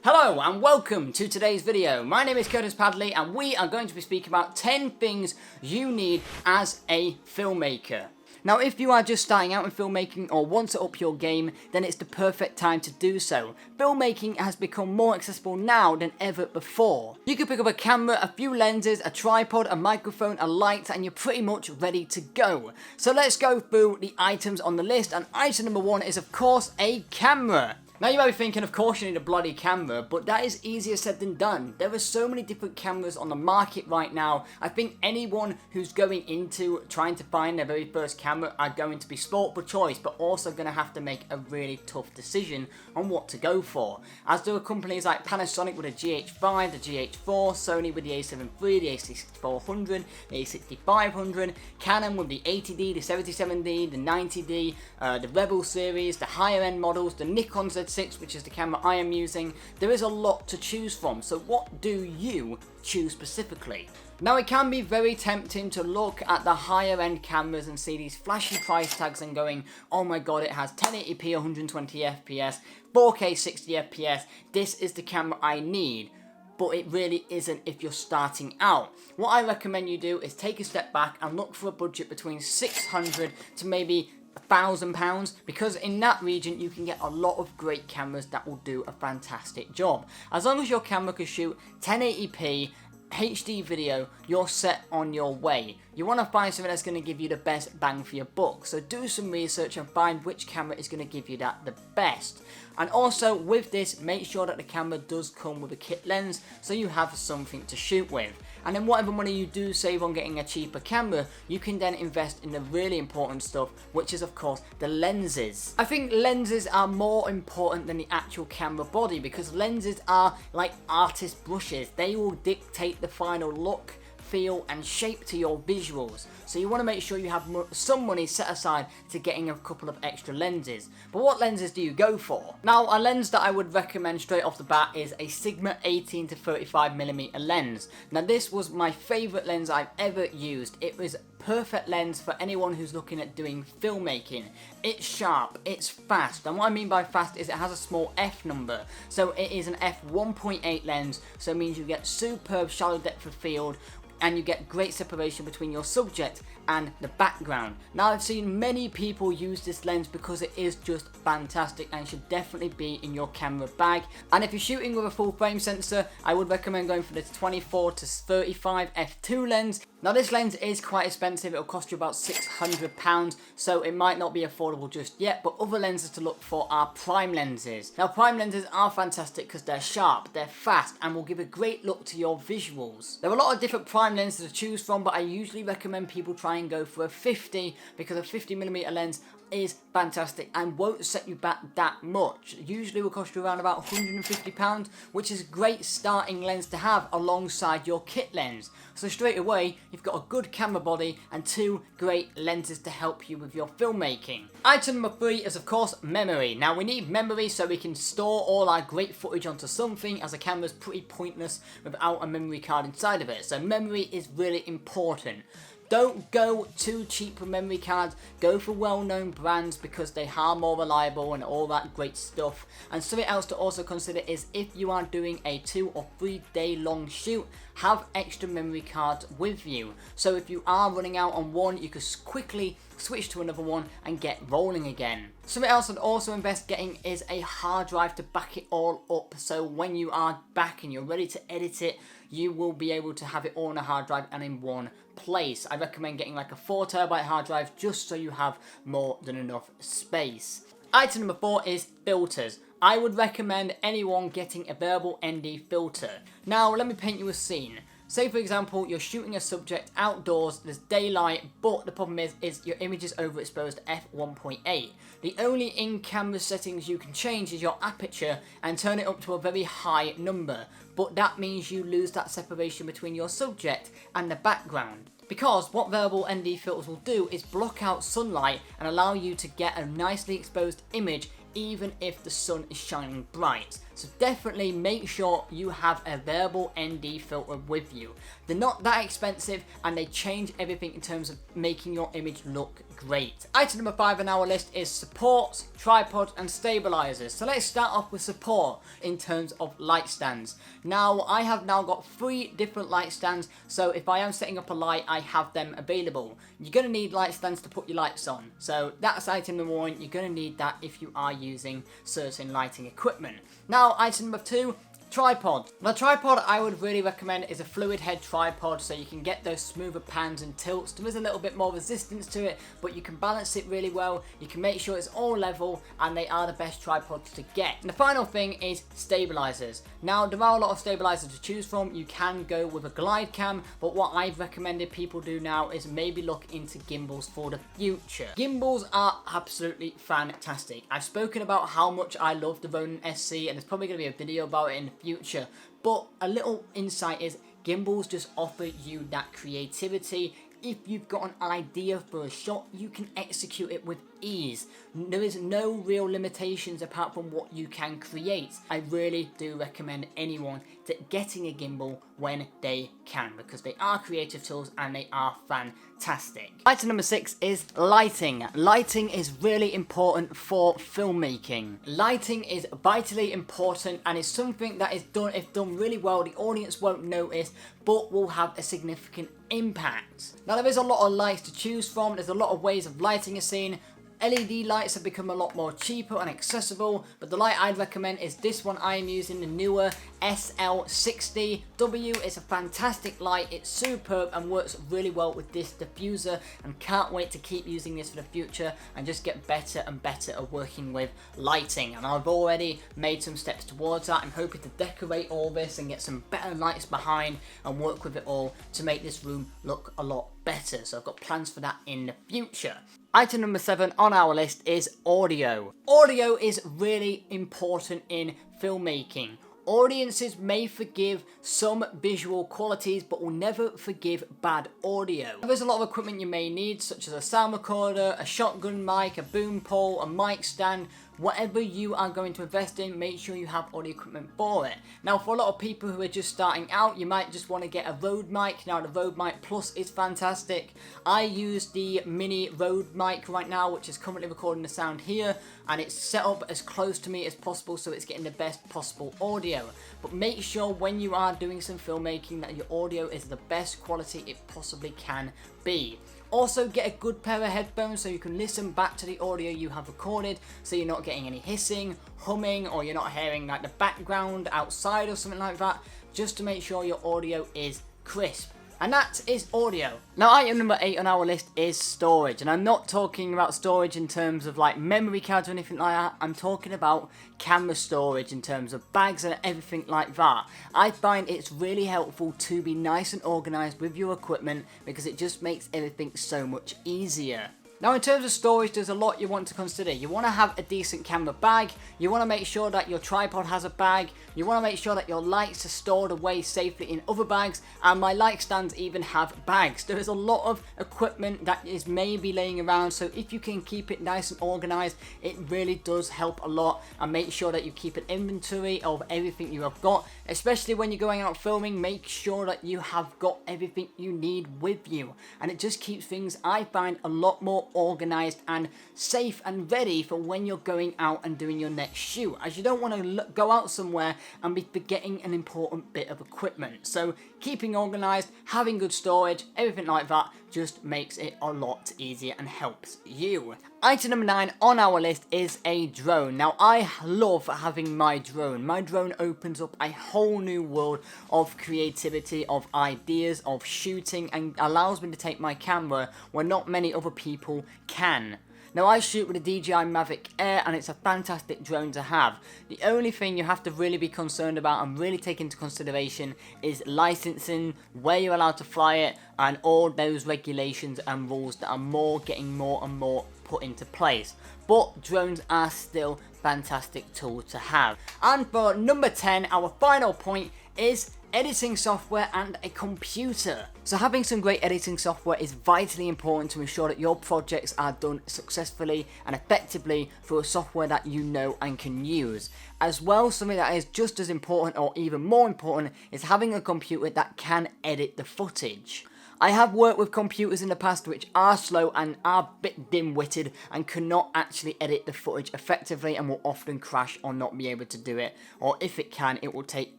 Hello and welcome to today's video. My name is Padley and we are going to be speaking about 10 things you need as a filmmaker. Now if you are just starting out in filmmaking or want to up your game, then it's the perfect time to do so. Filmmaking has become more accessible now than ever before. You can pick up a camera, a few lenses, a tripod, a microphone, a light, and you're pretty much ready to go. So let's go through the items on the list, and item number 1 is of course a camera. Now you might be thinking, of course you need a bloody camera, but that is easier said than done. There are so many different cameras on the market right now. I think anyone who's going into trying to find their very first camera are going to be sport for choice, but also going to have to make a really tough decision on what to go for. As there are companies like Panasonic with the GH5, the GH4, Sony with the A7 III, the A6400, the A6500, Canon with the 80D, the 77D, the 90D, the Rebel series, the higher end models, the Nikon Z6, which is the camera I am using. There is a lot to choose from, so what do you choose specifically? Now it can be very tempting to look at the higher end cameras and see these flashy price tags and going, oh my god, it has 1080p 120 FPS, 4K 60 FPS, this is the camera I need. But it really isn't if you're starting out. What I recommend you do is take a step back and look for a budget between £600 to maybe £1,000, because in that region you can get a lot of great cameras that will do a fantastic job. As long as your camera can shoot 1080p HD video, you're set on your way. You want to find something that's going to give you the best bang for your buck, so do some research and find which camera is going to give you that the best. And also with this, make sure that the camera does come with a kit lens so you have something to shoot with. And then whatever money you do save on getting a cheaper camera, you can then invest in the really important stuff, which is of course the lenses. I think lenses are more important than the actual camera body, because lenses are like artist brushes. They will dictate the final look, feel and shape to your visuals, so you want to make sure you have some money set aside to getting a couple of extra lenses. But what lenses do you go for? Now a lens that I would recommend straight off the bat is a Sigma 18 to 35mm lens. Now this was my favourite lens I've ever used. It was perfect lens for anyone who's looking at doing filmmaking. It's sharp, it's fast, and what I mean by fast is it has a small f number, so it is an f1.8 lens, so it means you get superb shallow depth of field and you get great separation between your subject and the background. Now I've seen many people use this lens because it is just fantastic and should definitely be in your camera bag. And if you're shooting with a full frame sensor, I would recommend going for the 24 to 35 f2 lens. Now this lens is quite expensive, it'll cost you about £600, so it might not be affordable just yet, but other lenses to look for are prime lenses. Now prime lenses are fantastic because they're sharp, they're fast, and will give a great look to your visuals. There are a lot of different prime lenses to choose from, but I usually recommend people try and go for a 50, because a 50mm lens is fantastic and won't set you back that much. Usually will cost you around about £150, which is a great starting lens to have alongside your kit lens. So straight away you've got a good camera body and 2 great lenses to help you with your filmmaking. Item number 3 is of course memory. Now we need memory so we can store all our great footage onto something, as a camera's pretty pointless without a memory card inside of it. So memory is really important. Don't go too cheap for memory cards, go for well-known brands because they are more reliable and all that great stuff. And something else to also consider is if you are doing a 2 or 3 day long shoot, have extra memory cards with you. So if you are running out on one, you can quickly switch to another one and get rolling again. Something else I'd also invest getting is a hard drive to back it all up, so when you are back and you're ready to edit it, you will be able to have it all on a hard drive and in one place. I recommend getting like a 4TB hard drive just so you have more than enough space. Item number 4 is filters. I would recommend anyone getting a variable ND filter. Now let me paint you a scene. Say for example you're shooting a subject outdoors, there's daylight, but the problem is your image is overexposed f1.8. The only in-camera settings you can change is your aperture and turn it up to a very high number, but that means you lose that separation between your subject and the background. Because what variable ND filters will do is block out sunlight and allow you to get a nicely exposed image even if the sun is shining bright. So definitely make sure you have a variable ND filter with you. They're not that expensive and they change everything in terms of making your image look great. Item number 5 on our list is supports, tripods and stabilizers. So let's start off with support in terms of light stands. Now I have now got 3 different light stands, so if I am setting up a light I have them available. You're going to need light stands to put your lights on, so that's item number 1. You're going to need that if you are using certain lighting equipment. Now item number 2, tripod. Now tripod I would really recommend is a fluid head tripod, so you can get those smoother pans and tilts. There is a little bit more resistance to it, but you can balance it really well. You can make sure it's all level, and they are the best tripods to get. And the final thing is stabilizers. Now there are a lot of stabilizers to choose from. You can go with a glide cam, but what I've recommended people do now is maybe look into gimbals for the future. Gimbals are absolutely fantastic. I've spoken about how much I love the Ronin SC, and there's probably going to be a video about it in the future, but a little insight is gimbals just offer you that creativity. If you've got an idea for a shot, you can execute it with ease. There is no real limitations apart from what you can create. I really do recommend anyone getting a gimbal when they can, because they are creative tools and they are fantastic. Item number 6 is lighting. Lighting is really important for filmmaking. Lighting is vitally important and is something that is done, if done really well, the audience won't notice, but will have a significant impact. Now there is a lot of lights to choose from. There's a lot of ways of lighting a scene. LED lights have become a lot more cheaper and accessible, but the light I'd recommend is this one I am using, the Neewer SL-60W. It's a fantastic light, it's superb and works really well with this diffuser, and can't wait to keep using this for the future and just get better and better at working with lighting. And I've already made some steps towards that. I'm hoping to decorate all this and get some better lights behind and work with it all to make this room look a lot better. So I've got plans for that in the future. Item number 7 on our list is audio. Audio is really important in filmmaking. Audiences may forgive some visual qualities, but will never forgive bad audio. There's a lot of equipment you may need, such as a sound recorder, a shotgun mic, a boom pole, a mic stand. Whatever you are going to invest in, make sure you have audio equipment for it. Now for a lot of people who are just starting out, you might just want to get a Rode mic. Now the Rode mic Plus is fantastic. I use the mini Rode mic right now, which is currently recording the sound here, and it's set up as close to me as possible so it's getting the best possible audio. But make sure when you are doing some filmmaking that your audio is the best quality it possibly can be. Also get a good pair of headphones so you can listen back to the audio you have recorded, so you're not getting any hissing, humming, or you're not hearing like the background outside or something like that, just to make sure your audio is crisp. And that is audio. Now item number 8 on our list is storage, and I'm not talking about storage in terms of like memory cards or anything like that. I'm talking about camera storage in terms of bags and everything like that. I find it's really helpful to be nice and organized with your equipment, because it just makes everything so much easier. Now in terms of storage, there's a lot you want to consider. You want to have a decent camera bag, you want to make sure that your tripod has a bag, you want to make sure that your lights are stored away safely in other bags, and my light stands even have bags. There is a lot of equipment that is maybe laying around, so if you can keep it nice and organized, it really does help a lot. And make sure that you keep an inventory of everything you have got, especially when you're going out filming. Make sure that you have got everything you need with you, and it just keeps things, I find, a lot more organized and safe and ready for when you're going out and doing your next shoot, as you don't want to go out somewhere and be forgetting an important bit of equipment. So keeping organized, having good storage, everything like that just makes it a lot easier and helps you. Item number 9 on our list is a drone. Now I love having my drone. My drone opens up a whole new world of creativity, of ideas, of shooting, and allows me to take my camera where not many other people can. Now I shoot with a DJI Mavic Air, and it's a fantastic drone to have. The only thing you have to really be concerned about and really take into consideration is licensing, where you're allowed to fly it, and all those regulations and rules that are getting more and more put into place. But drones are still fantastic tools to have. And for number 10, our final point is editing software and a computer. So having some great editing software is vitally important to ensure that your projects are done successfully and effectively through a software that you know and can use. As well, something that is just as important or even more important is having a computer that can edit the footage. I have worked with computers in the past which are slow and are a bit dim-witted and cannot actually edit the footage effectively and will often crash or not be able to do it, or if it can, it will take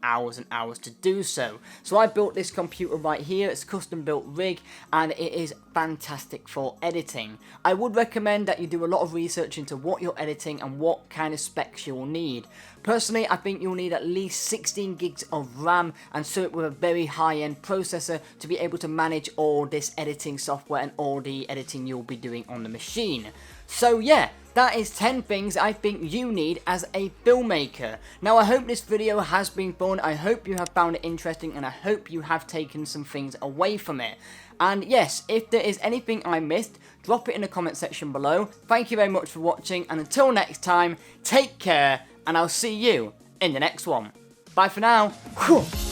hours and hours to do so. So I built this computer right here. It's a custom built rig and it is fantastic for editing. I would recommend that you do a lot of research into what you're editing and what kind of specs you'll need. Personally, I think you'll need at least 16 gigs of RAM and so it with a very high-end processor to be able to manage all this editing software and all the editing you'll be doing on the machine. So yeah, that is 10 things I think you need as a filmmaker. Now I hope this video has been fun, I hope you have found it interesting, and I hope you have taken some things away from it. And yes, if there is anything I missed, drop it in the comment section below. Thank you very much for watching, and until next time, take care, and I'll see you in the next one. Bye for now. Whew.